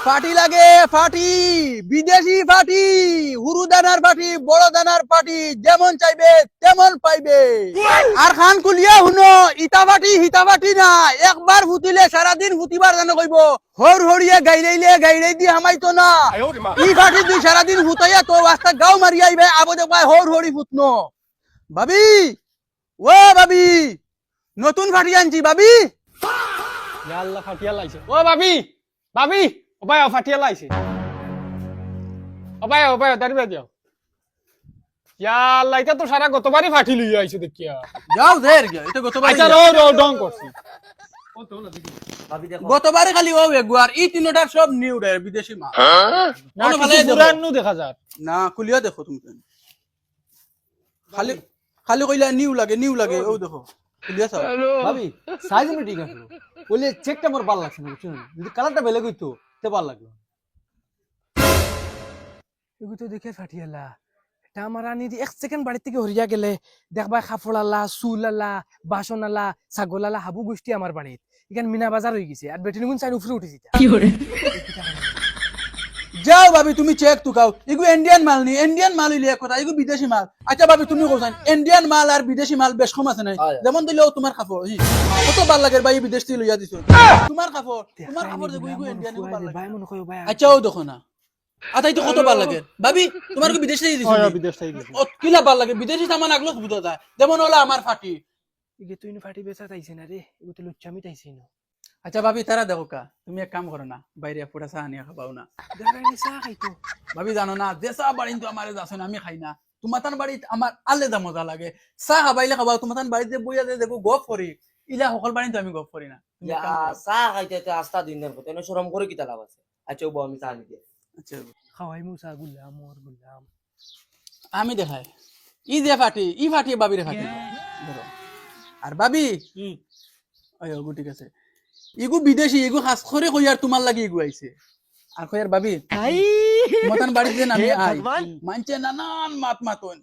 ফাটি লাগে ফাটি, বিদেশি ফাটি, হুরু দানার ফাটি, বড় দানার ফাটি, যেমন চাইবে তেমন পাইবে। আর খান কুলিয়া শুনো, ইটা ফাটি হিতা ফাটি না, একবার ফুটিলে সারাদিন ফুটিবার জানো কইব। হর হরিয়ে গাইরাই দি হামাইতো না। ই ফাটি তুই সারাদিন ফুটাইয়া তো রাস্তা গাও মারি আইবে, আবো দেখবা হর হরি ফুটনো। ভাবি, ও ভাবি, নতুন ফাটি আনছি ভাবি। আল্লাহ ফাটিয়া লাইছে। ও ভাবি, ভাবি, ওপায় ফাটিয়া লাইছে। ওপায় দাঁড়িয়ে যাও। আল্লাহ, এটা তো সারা গতবারই ফাটি লইয়া আইছে দেখিয়া। যাও দের গিয়া, এটা গতবার আচ্ছা রো ডং করছি। গতবারে খালি ও একবার, ই তিনটার সব নিউ রে বিদেশি মাল। না পুরানো দেখা যায় না খুলিয়া দেখো তুমি। খালি খালি কইলা নিউ লাগে ও দেখো খুলিয়া চাও। ভাবি সাইজ আমি ঠিক আছে বলে চেকটা আমার ভালো লাগছে না বুঝছো, যদি কালারটা বেলে কইতো তে ভালো লাগলো। এগুলো তো দেখে ফাটিয়ালা, এটা আমার রানী এক সেকেন্ড বাড়ি থেকে হরিয়া গেলে দেখবা কাপড় আলা, চুল আলা, বাসন আলা, ছাগল আলা, হাবু গোষ্ঠী আমার বাড়িত এখানে মিনা বাজার হয়ে গেছে। আর বেটিনি গুণ চাই উপরে উঠেছি। যাও ভাবি তুমি চেক তুকাও, এগু ইন্ডিয়ান মাল নি, ইন্ডিয়ান মাল হইলে এক কথা, এগু বিদেশি মাল। আচ্ছা ভাবি তুমি কোথায় ইন্ডিয়ান মাল আর বিদেশি মাল বেশ কম আছে নাই? যেমন দিলেও তোমার কাপড় কত ভাল লাগে ভাই, বিদেশ থেকে লইয়া দিছো তোমার কাপড় দেখো এগু ইন্ডিয়ান এগু ভাল লাগে। আচ্ছা ও দেখো না আতাই তো কত ভাল লাগে ভাবি, তোমার কি বিদেশ থেকে দিছো? বিদেশ থেকে দিছি। ও কিলা ভাল লাগে বিদেশি সামান আগলো বুঝা যায়। যেমন হলো আমার ফাটি। এগে তুই ফাটি বেচা তাইছে না রে, এগু তো লুচ্চামি তাইছে না। আচ্ছা ভাবি তারা দেখো কা, তুমি এক কাম করো না, বাইরে পুরা চা আনিয়া খাবাও না। দেখাইনি চা খাইতো ভাবি জানো না, যে চা বাড়ি তো আমার যাচ্ছে না, আমি খাই না। তোমার তার বাড়িত আমার আলাদা মজা লাগে। চা খাবাইলে খাবাও, তোমার তার বাড়িতে বইয়া যে দেখো গপ করি, ইলা সকল বাড়ি তো আমি গপ করি না। তুমি এক কাম করো। চাহ খাইতে আস্তা দিন দেন কত সরম করে কি লাভ আছে? আচ্ছা বউ আমি চা নিতে। আচ্ছা খাওয়াই মু চা গুলাম মোর গুলাম আমি দেখাই ই যে ফাটি, ই ফাটি বাবিরে ফাটি ধরো। আর ভাবি ওই ওগু ঠিক আছে, ইগু বিদেশি, ইগু খাস করে কই আর তোমার লাগি ইগু আইছে। আর কই আর ভাবি মতান বাড়িতে যে আমি আই মানছে নানান মাতন।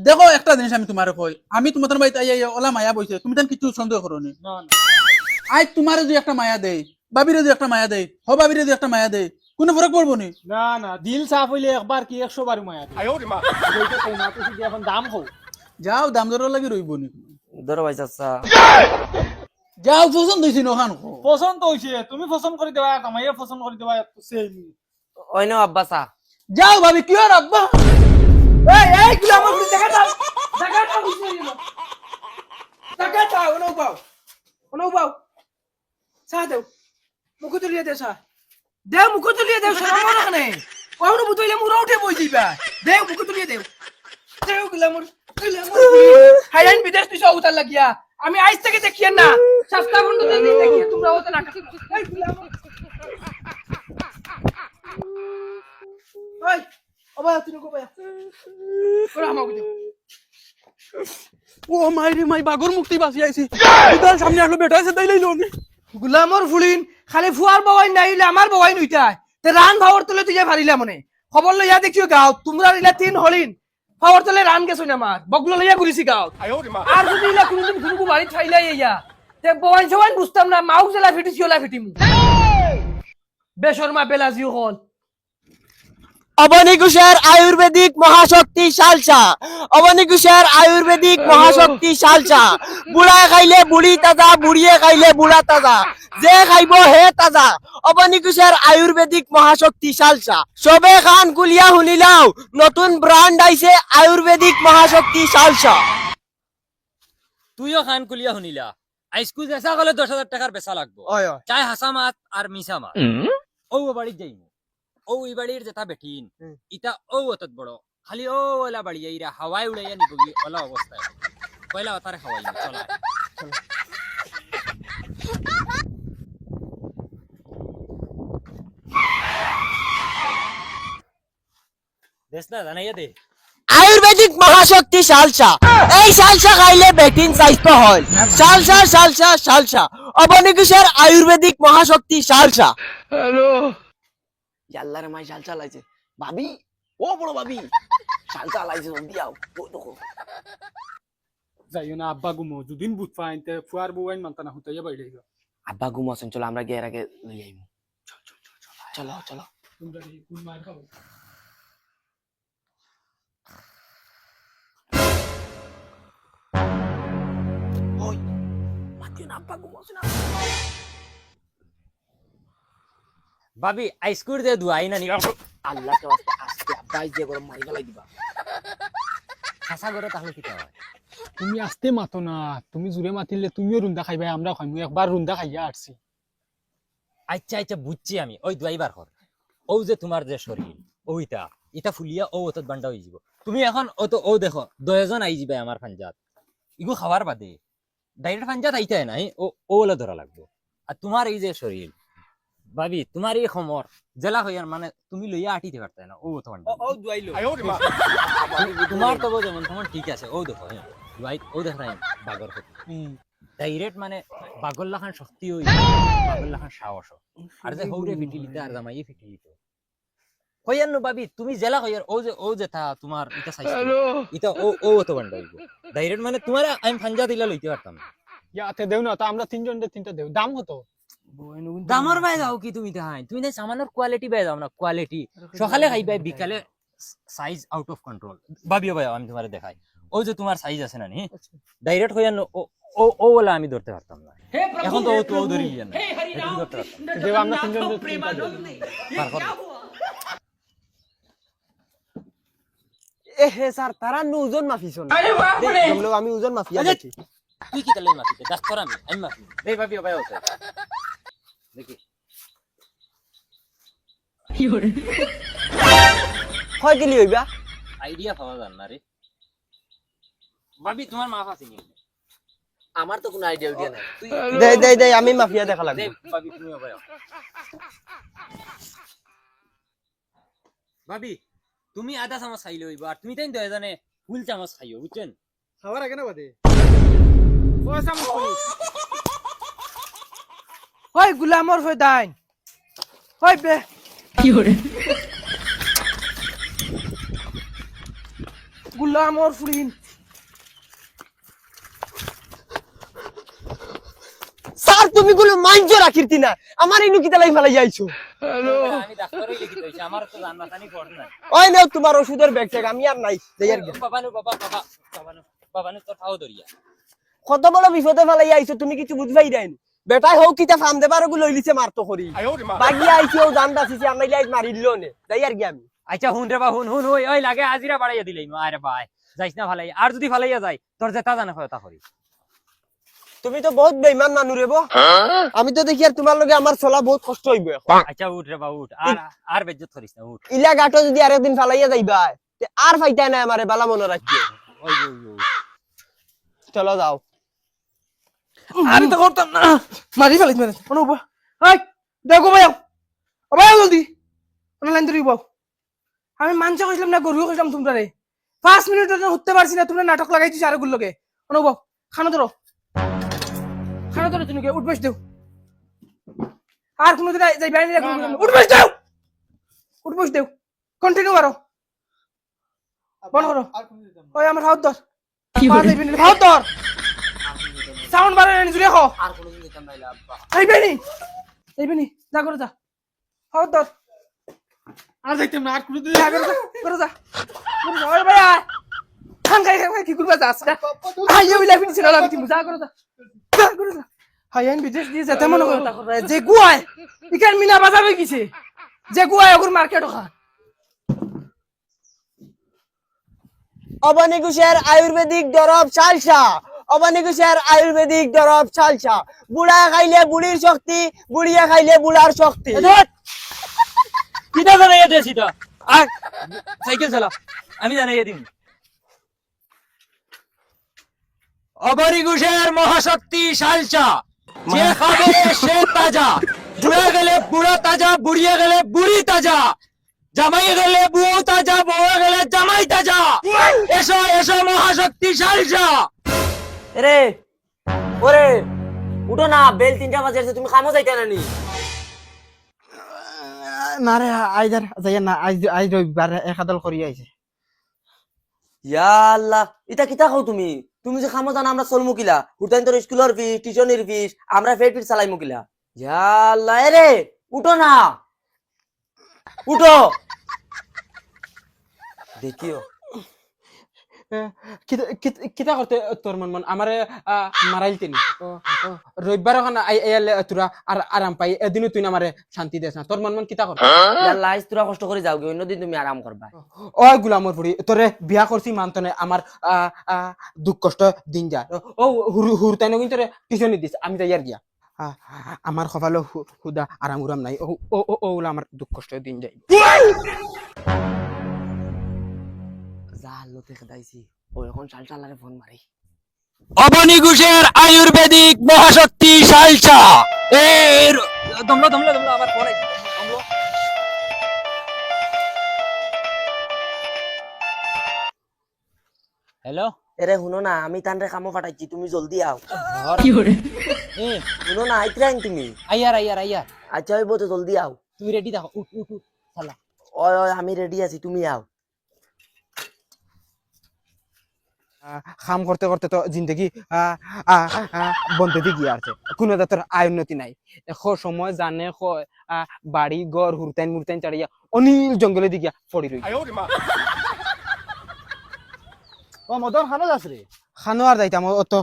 দেখো একটা জিনিস আমি তোমারে কই, আমি তোমার বাড়িতে আই ওলা মায়া বইছে, তুমি তান কিছু সন্দেহ করো নি? আই তোমারে যদি একটা মায়া দেই, ভাবিরে যদি একটা মায়া দেই, হ ভাবিরে যদি একটা মায়া দেই, কোনো ফরক পড়বো নি? না না, দিল সাফ হইলে একবার কি 100 বার মায়া। এখন দাম হোক। যাও দাম দর লাগি রইব নি? ধরো ভাই চাচা যাও পছন্দ হইছে নখান পছন্দ হইছে, তুমি পছন্দ করে দেবা, কামাইয়া পছন্দ করে দেবা, সেম। ওই নাও আব্বা চা। যাও ভাবি কি আর আব্বা। এই এই গুলা আমার দেখা দাও বুঝতে গেল টাকা দাও ওনো পাও চা দাও মুখ তুলিয়ে দে চা দেও মুখ তুলিয়ে দেও শরম না কেন কোন বুতইলে মুরা উঠে বই দিবা দেও মুখ তুলিয়ে দেও গুলা মোর হাইলাইন বিদেশ তুই সব উতার লাগিয়া আমি আইজ থেকে দেখিয়ে না সস্তা বন্ধ দেখিয়ে তোমরা হতে না এই গুলা ওই ওবা তুই কো ভাই ওরা আমাকে দে ও মাইরে মাই বাগর মুক্তি বাসি আইছি, উদার সামনে আসলো বেটা আছে তাই লইলো নি। গুলামর ফুলিন খালি ফুয়ার বাবাই নাইলে আমার বাবাই নইতাই তে রান ভাওর তলে তুই যা ভারিলা মনে খবর লইয়া দেখিও গাও তোমরা ইলা তিন হলিন ভাওর তলে রান গেছই না মার বগলো লইয়া ঘুরিছি গাও। আর যদি ইলা কোনদিন ঘুরগু বাড়ি খাইলাই ইয়া তে বওয়ান সবাই বুঝতাম না মাউক জেলা ফিটিছিওলা ফিটিমু বেশরমা বেলাজিও হল। অবনিকুশের আয়ুর্বেদিক মহাশক্তি সালসা, অবনিকুশের আয়ুর্বেদিক মহাশক্তি সালসা। বুড়ায় খাইলে বুড়ি তাজা, বুড়িয়ে খাইলে বুড়া তাজা, যে খাইব হে তাজা। অবনিকুশের আয়ুর্বেদিক মহাশক্তি সালসা। সবে খান কুলিয়া শুনিলাও, নতুন ব্র্যান্ড আইছে আয়ুর্বেদিক মহাশক্তি সালসা। তুইও খান কুলিয়া শুনিলা, আইসকু যেসা গলে 10,000 টাকার বেচা লাগবো, চাই হাসা মাত আর মিছা মাত। ও বাড়িত যাইমু, ও এই বাড়ির যেটা বেটিন ইটা ও অতত বড়, খালি ও ওলা বাড়ি ইরা হাওয়ায় উড়াইয়া নিবগি ওলা অবস্থায় কয়লা তারে হাওয়াই চলা। দেশ না জানাইয়া দে আয়ুর্বেদিক মহাশক্তি সালসা। এই সালসা খাইলে বেটিন স্বাস্থ্য হয়। সালসা সালসা সালসা, অবনিকুশের আয়ুর্বেদিক মহাশক্তি সালসা। আল্লাহর মাই শাল চালাইছে ভাবি, ও বড় ভাবি শাল চালাইছে জলদি আও দেখো। যাইও না আব্বা গুমো, দুদিন বুঝ পাইন তে ফুয়ার বউয়াইন মানতা না হতাইয়া বাইরে গেল। আব্বা ঘুম আছেন, চলো আমরা গিয়ে আগে লই আইমু। চল চল চল চল। চলো চলো তোমরা কোন মার খাবো ওই মাতিও না আব্বা ঘুমাস না ভাবি আইসকুর দে দুয়াই না নি আল্লাহ তো আজকে আব্বা যে গরম মারি গলাই দিবা খাসা করে তাহলে কি হয় তুমি আস্তে মাতো না, তুমি জোরে মাতিলে তুমিও রুন্দা খাইবা, আমরা খাইমু। একবার রুন্দা খাইয়া আসছি। আচ্ছা আচ্ছা বুঝছি আমি। ওই দুয়াইবার কর ও যে তোমার যে শরীর ওইটা ইটা ফুলিয়া ও অত বান্ডা হয়ে যাব। তুমি এখন ও তো ও দেখো 10 জন আই যাবে আমার পাঞ্জাত ইগো খাবার বাদে ডাইরেক্ট পাঞ্জাত আইতে নাই ও ওলা ধরা লাগবে। আর তোমার এই যে শরীর ভাবি তোমার এই খমর জেলা হইয়ার মানে তুমি লইয়া আটিতে পারতে না ও তো বান্ডা ও দুয়াইলো তোমার তো যেমন তোমার ঠিক আছে ও দেখো দুয়াই ও দেখ নাই বাগর ডাইরেক্ট মানে বাগর লাখান শক্তি হই বাগর লাখান সাহস আর যে হৌরে ফিটিলিতে আর জামাই ফিটিলিতে হইয়ার নো ভাবি তুমি জেলা হইয়ার ও যে তা তোমার এটা সাইজ এটা ও তো বান্ডা হইব ডাইরেক্ট মানে তোমার আমি ফাঞ্জা দিলা লইতে পারতাম না। ইয়াতে দেও না, তা আমরা তিনজন তিনটা দেও। দাম কত? দামর বাই যাও কি তুমি তাহাই তুমি না সামানের কোয়ালিটি বাই যাও না কোয়ালিটি সকালে খাইবাই বিকালে সাইজ আউট অফ কন্ট্রোল ভাবিও ভাই আমি তোমারে দেখাই ও যে তোমার সাইজ আছে না নি ডাইরেক্ট হইয়ার ও ওলা আমি ধরতে পারতাম না এখন তো ও তো ধরি না এটা কি করতে পারতাম দেও আমরা তিনজন তিনটা দেও। এ হে স্যার তারা ওজন মাফি শোন আমি ওজন মাফিয়া দেখি তুই কি তাহলে মাফি দে কর আমি মাফি এই ভাবিও ভাই ওতে দেখি হয় গেলি হইবা আইডিয়া পাওয়া যান না রে ভাবি তোমার মাফ আছে নি আমার তো কোনো আইডিয়া উঠিয়া নাই দে আমি মাফিয়া দেখা লাগবে। ভাবি তুমি ভাই ভাবি তুমি আধা চামচ খাইলে হইব আর তুমি তাই তো জানে ফুল চামচ খাইও বুঝছেন খাবার আগে না বাদে ও সামনে ওই গুলামর ফয়দাইন ওই বে কি হরে গুলামর ফুরিন স্যার তুমি গুলো মাইন্ড রাখিরতি না আমার ইনু কি তালাই ফেলাই যাইছো। আমি ডাক্তারই লিখি দইছি আমার তো জানা জানি পড় না ওই নাও তোমার ওষুধের ব্যাগ ট্যাগ আমি আর নাই দেয়ার গে বাবানু তো খাও দরিয়া কত বড় বিপদে ফেলাই আইছো তুমি কিছু বুঝবাই দেন বেটাই হোক কিটা ফার্ম দেবার গু লইলিছে মারতো করি বাগি আইছি ও জান দাসিছি আমি লাইজ মারিল নে দেয়ার গে আমি আচ্ছা হুন রে বা হুন ওই লাগে আজিরা বাড়াইয়া দিলাই আরে ভাই যাইস না ভালাই আর যদি ফালাইয়া যায় তোর যেটা জানা হয়তা করি তুমি তো বহুত বেঈমান মানুষ রে বো আমি তো দেখি আর তোমার লগে আমার চলা বহুত কষ্ট হইব এখন। আচ্ছা উঠ রে বা উঠ আর বেজ্জত করিস না উঠ ইলা গাটো যদি আরেকদিন ফালাইয়া যাইবা তে আর ফাইতা না আমারে বালা মনে রাখি ওই চলো যাও আমি তো করতাম না মারি ফেলিস মানে কোন উবা হাই দেখো ভাই ভাই জলদি কোন লাইন ধরি বাও আমি মানছে কইলাম না গরু কইলাম তোমরা রে 5 মিনিট ধরে উঠতে পারছি না তোমরা নাটক লাগাইছিস আর গুলোকে কোন বাও খানা ধরো তুমি উঠ বস দেও আর কোন দিন যাই বাইরে উঠ বস দেও কন্টিনিউ করো বন্ধ করো ওই আমার হাত ধর কি হলো হাত ধর সাউন্ড বাড়ায় না জুড়ে খাও আর কোনোদিন যেতাম নাইলে আব্বা এইবেনি যা করে যা হাত ধর আর যাইতাম না, আর কোনদিন যা করে যা ওই ভাই খান খাই কি করবা যাস না আই আমি লাফিনি ছিল আমি তুমি যা করে যা হাই আইন বিদেশ দিয়ে যেতে মনে করে তা করে যে গুয়ায় ইকান মিনা বাজাবে কিছে যে গুয়ায় ওগুর মার্কেট খা অবানিকুশের আয়ুর্বেদিক দরব চালসা অবানিকুশের আয়ুর্বেদিক দরব চালসা বুড়া খাইলে বুড়ির শক্তি বুড়িয়া খাইলে বুড়ার শক্তি কিটা জানাইয়া দেছি তো আর সাইকেল চালা আমি জানাইয়া দিম অবরিগুশের মহাশক্তি শালচা যে খাবে সে তাজা বুড়া গেলে বুড়া তাজা বুড়িয়ে গেলে বুড়ি তাজা জামাই গেলে বউ তাজা বউ গেলে জামাই তাজা এসো এসো মহাশক্তি শালচা রে ওরে উঠো না বেল 3টা বাজে তুমি কামো যাইতা নানি না রে আইদার যাই না আই রবিবার একাদল করি আইছে ইয়া আল্লাহ এটা কিতা খাও তুমি তুমি যে খামো জানা আমরা চলমু কিলা হুটাইন তোর স্কুলের ফিস টিউশনের ফিস আমরা ফেট ফিট চালাই মুকিলা ইয়া আল্লাহ রে উঠো না উঠো দেখিও কিতা করতে তোর মন আমারে মারাইতে নি রবিবার ওখানে আইলে তোরা আর আরাম পাই এদিনও তুই আমারে শান্তি দেস না তোর মন কিতা করতে লাইস তোরা কষ্ট করে যাওগে অন্যদিন তুমি আরাম করবা ওই গুলামর পড়ি তোরে বিয়া করছি মানতনে আমার দুঃখ কষ্ট দিন যা ও হুরতাই নগিন তোরে টিউশনি দিস আমি যাই আর গিয়া আমার কপালে হুদা আরাম উরাম নাই ওগুলা আমার দুঃখ কষ্ট দিন যাই যা লোতে খেদাইছি ও এখন শালচা লাগে ফোন মারি অবনী ঘোষের আয়ুর্বেদিক মহাশক্তি শালচা এর দমলো আবার ফোন আইছে দমলো হ্যালো এরে শুনো না আমি তানরে কামো ফাটাইছি তুমি জলদি আও এ শুনো না আইত্রাইন তুমি আইয়ার আচ্ছা হইব তো জলদি আও তুই রেডি থাকো উঠ শালা ওই ওই আমি রেডি আছি তুমি আও কাম করতে করতে তো জিন্দগি বন্ধে দি গিয়ে আছে কোনো তোর আয় উন্নতি নাই এখন সময় জানে বাড়ি ঘর হুরতাইন মুরতাইন চাড়িয়া অনিল জঙ্গলে দি গিয়া পড়ি রই ও মদন খানো যাস রে খানো আর যাইতাম অত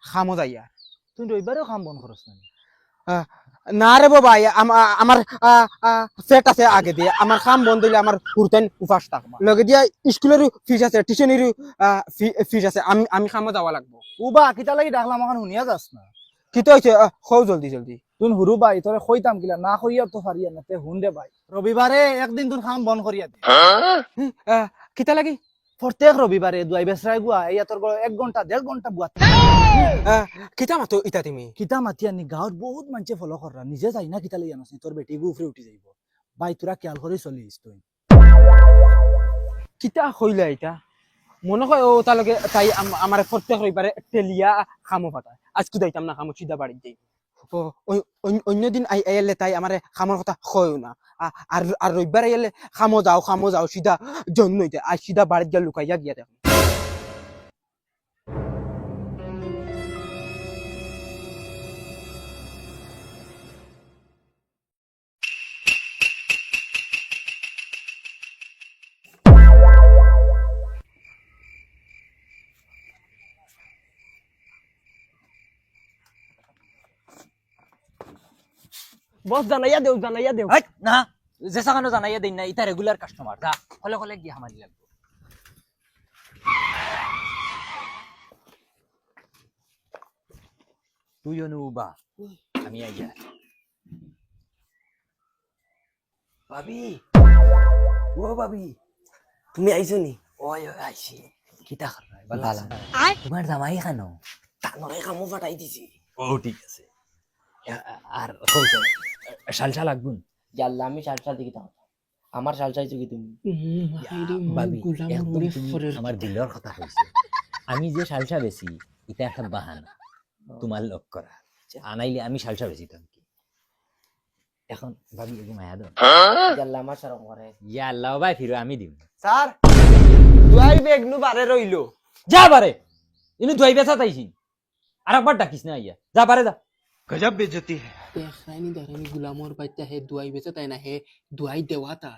খামো যাইয়া তুই রবিবারেও খাম বন খরচ না না রে বাবা আমার সেট আছে আগে দিয়ে আমার কাম বন্ধ হইলে আমার হুরতাইন উপাস থাকবা লগে দিয়া স্কুলের ফিস আছে টিউশনের ফিস আছে আমি খামো যাওয়া লাগবো উবা কিতা লাগি ডাকলাম এখন শুনিয়া যাস না কি তো হয়েছে খৌ জলদি তুই হুরু বাই তোরে কইতাম কিলা না কইয়া তো পারিয়া না তে হুন দে বাই রবিবারে একদিন তোর খাম বন করিয়া দে কিতা লাগি প্রত্যেক রবিবারে দুয়াই বেসরাই গুয়া এইয়া তোর 1 ঘন্টা 1.5 ঘন্টা বুয়াত কিতা মাতো ইতা তুমি কিতা মাতিয়া নি গাঁৱত বহুত মানুষে ফলো করা নিজে যাই না কিতা লইয়া নছি তোর বেটি উপরে উঠি যাইব বাই তোরা খেয়াল করে চলিস তুই কিতা হইলা এটা মনে হয় ও তালকে তাই আমার প্রত্যেক রবিবারে টেলিয়া খামো পাঠায় আজকে যাইতাম না খামো সিধা বাড়ি যাই অন্যদিন আইলে তাই আমার খামোর কথা হয় না আর রবিবার আইলে খামো যাও সিধা জন্ম হইতে আর সিধা বাড়ি গিয়া লুকাইয়া গিয়া দেখো বস জানাইয়া দেও হাই না যেসা কানো জানাইয়া দেই না ইতা রেগুলার কাস্টমার যা কলে গিয়ে হামালি লাগবে তুই অনুবা আমি আইয়া ভাবি ও ভাবি তুমি আইছো নি ওই আইছি কিতা খারাই ভালো তোমার জামাই খানো তানরে কামো ফাটাই দিছি ও ঠিক আছে আর শালচা লাগবুন জাল্লা আমি শালচা দেখি তাও আমার শালচা কি তুমি ভাবি একদম তুমি আমার দিলের কথা কইছে আমি যে শালচা বেশি এটা একটা বাহানা তোমার লক করা আনাইলে আমি শালচা বেশিতাম কি এখন ভাবি এগো মায়া দাও জাল্লা আমার শরম করে ইয়া আল্লাহ ভাই ফিরো আমি দিম স্যার দুয়াই বেগনু বারে রইলো যা বারে ইনু দুই বেচা তাইছি আর একবার ডাকিস না আইয়া যা বারে যা দেখাইনি গুলামর বাচ্চা হে দুয়াই বেচে তাই না হে দুয়াই দেওয়া তা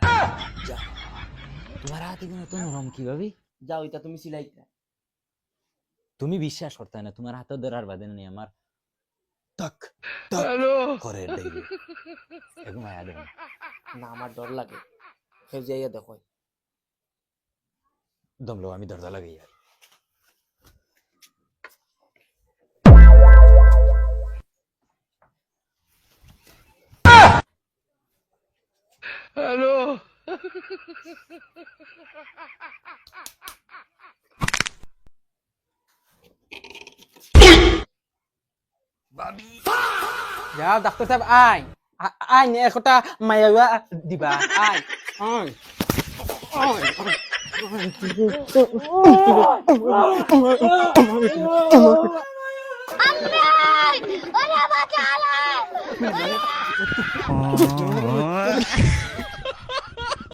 তোমার হাতে কোনো তো নরম কি ভাবি যাও এটা তুমি সিলাইতা তুমি বিশ্বাস করতে না তোমার হাতে ধরার বাদে নেই আমার তক করে দেবে এগো মায়া দেবে না আমার ডর লাগে ফের যাইয়া দেখো দমলো আমি দরজা লাগাই আর যাও ডাক্তার সাহেব আই নে একটা মায়া দিবা আই আম্মা ওরে বাঁচালে